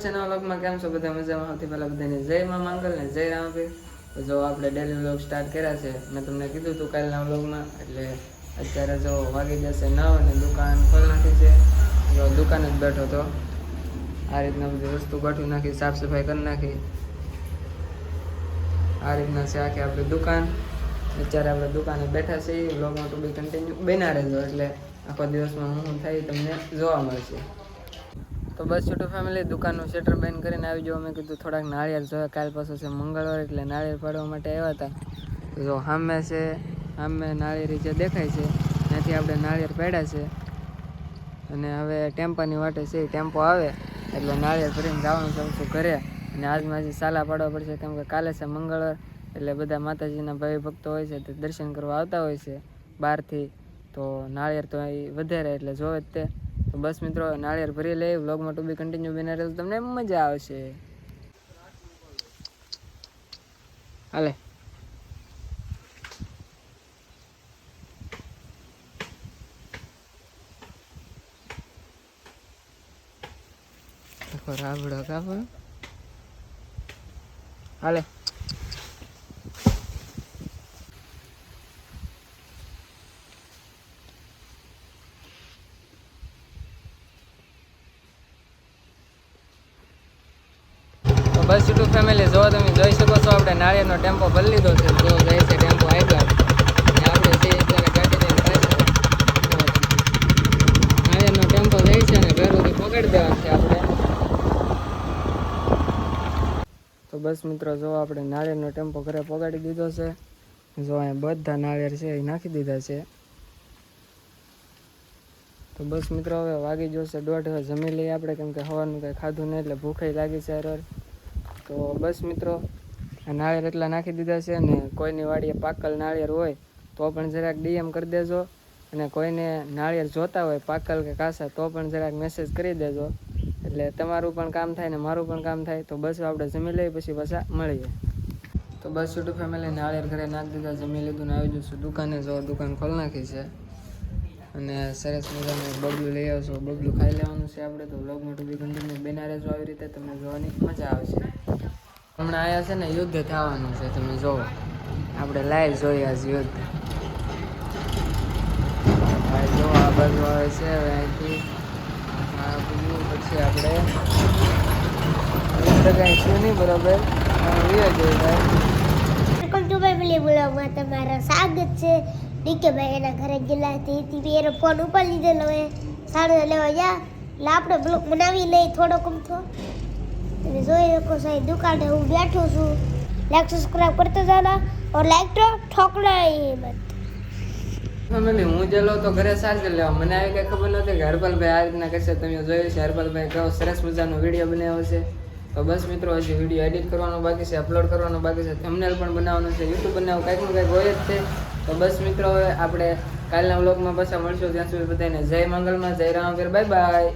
આજના વ્લોગમાં કેમ છો બધા મજામાં? સૌથી પહેલા બધાને જય મા મંગલ ને જય રામપીર. તો જો આપણે ડેલી વ્લોગ સ્ટાર્ટ કર્યા છે. મેં તમને કીધું હતું કાલના વ્લોગમાં. એટલે અત્યારે જો વાગી જશે 9 અને દુકાન ખોલી નાખી છે. જો દુકાન જ બેઠો હતો, આ રીતના બધી વસ્તુ ગોઠવી નાખી, સાફ સફાઈ કરી નાખી. આ રીતના છે આખી આપણી દુકાન. અત્યારે આપણે દુકાને બેઠા છીએ. વ્લોગમાં ટુ બી કન્ટિન્યુ બના રહેજો, એટલે આખો દિવસમાં હું થાય તમને જોવા મળશે. તો બસ છોટું ફેમિલી, દુકાનનું શટર બંધ કરીને આવી જાઓ. મેં કીધું થોડાક નાળિયેર જોઈએ, કાલ પાછું છે મંગળવાર, એટલે નાળિયેર પાડવા માટે આવ્યા હતા. તો જો સામે છે, સામે નાળિયેરી જે દેખાય છે ત્યાંથી આપણે નાળિયેર પાડ્યા છે. અને હવે ટેમ્પાની વાટે છે, ટેમ્પો આવે એટલે નાળિયેર ભરીને જવાનું છું ઘરે. અને આજમાં હજી સાલા પાડવા પડશે, કેમ કે કાલે છે મંગળવાર, એટલે બધા માતાજીના ભાઈ ભક્તો હોય છે તે દર્શન કરવા આવતા હોય છે બહારથી. તો નાળિયેર તો અહીં વધારે એટલે જોવે જ તે. તો બસ મિત્રો, નાળિયેર ભરી લઈ. વ્લોગમાં ટુ બી કન્ટિન્યુ બના રહેજો, તમને મજા આવશે. હાલે રાબડો કાપો, હાલે. બસ યુટ્યુબ ફેમિલી, જો તમે જોઈ શકો છો આપણે નાળિયેરનો ટેમ્પો ભરી લીધો છે. જો જાય છે ટેમ્પો આગળ, અને આપણે જે અત્યારે ગાડી લઈને પાછળ નાળિયેરનો ટેમ્પો જાય છે અને ઘરેથી પકડી દેવા છે આપણે. તો બસ મિત્રો, જો આપણે નાળિયેરનો ટેમ્પો ઘરે પગાડી દીધો છે. જો અહીંયા બધા નાળિયેર છે એ નાખી દીધા છે. તો બસ મિત્રો, હવે વાગી જશે 1:30. હવે જમી લઈએ આપણે, કેમ કે સવારનું કંઈ ખાધું નહીં એટલે ભૂખે લાગી છે હરવાર. તો બસ મિત્રો, નાળિયેર એટલા નાખી દીધા છે. અને કોઈની વાડીએ પાકલ નાળિયેર હોય તો પણ જરાક ડીએમ કરી દેજો. અને કોઈને નાળિયેર જોતા હોય પાકલ કે કાસા, તો પણ જરાક મેસેજ કરી દેજો, એટલે તમારું પણ કામ થાય ને મારું પણ કામ થાય. તો બસ આપણે જમી લઈએ, પછી પાછા મળીએ. તો બસ યુટ્યુબ ફેમિલી, નાળિયેર ઘરે નાખી દીધા, જમી લીધું ને આવી જશું દુકાને. જો દુકાન ખોલી નાખી છે અને સરસ મજાનું બબલું લઈ આવશો. બબલું ખાઈ લેવાનું છે આપણે. તો વ્લોગમાં ટુ બી કન્ટિન્યુ બના રહેજો, આવી રીતે તમને જોવાની મજા આવશે. હમણાં આયા છે ને યુદ્ધ થવાનું છે, તમે જોવો. આપણે લાઈવ જોઈએ આજ યુદ્ધ. જો આ બાજુ આવે છે, હવે અહીંથી આ બધું પછી આપણે યુદ્ધ કાંઈ શું નહીં બરોબર બ્લોગમાં તમારા સ્વાગત છે. ડીકેભાઈ એના ઘરે ગયેલા હતી, એનો ફોન ઉપર લીધેલો હોય, સાડું લેવા ગયા એટલે આપણે બ્લોગ બનાવી લઈ થોડો કમથો. તમે જોઈ શકો છો દુકાને હું બેઠો છું. લાઈક સબસ્ક્રાઇબ કરતા જાના और लाइक तो ठोकना ही मत. ફેમિલી, હું જેલો તો ઘરે ચાર્જર લેવા, મને આવી કઈ ખબર નહોતી કે હરપલભાઈ આ રીતના કરશે. તમે જોયું છે હરપલભાઈ કેવો સરસ મજાનો વિડીયો બનાવ્યો છે. તો બસ મિત્રો, હજી વિડીયો એડિટ કરવાનો બાકી છે, અપલોડ કરવાનો બાકી છે, થંબનેલ પણ બનાવવાનું છે, યુટ્યુબ બનાવવું કંઈકનું કંઈક હોય જ છે. તો બસ મિત્રો, હવે આપણે કાલના વ્લોગમાં પાછા મળશું. ત્યાં સુધી બધાને જય મંગલમાં, જય રામવીર, બાય બાય.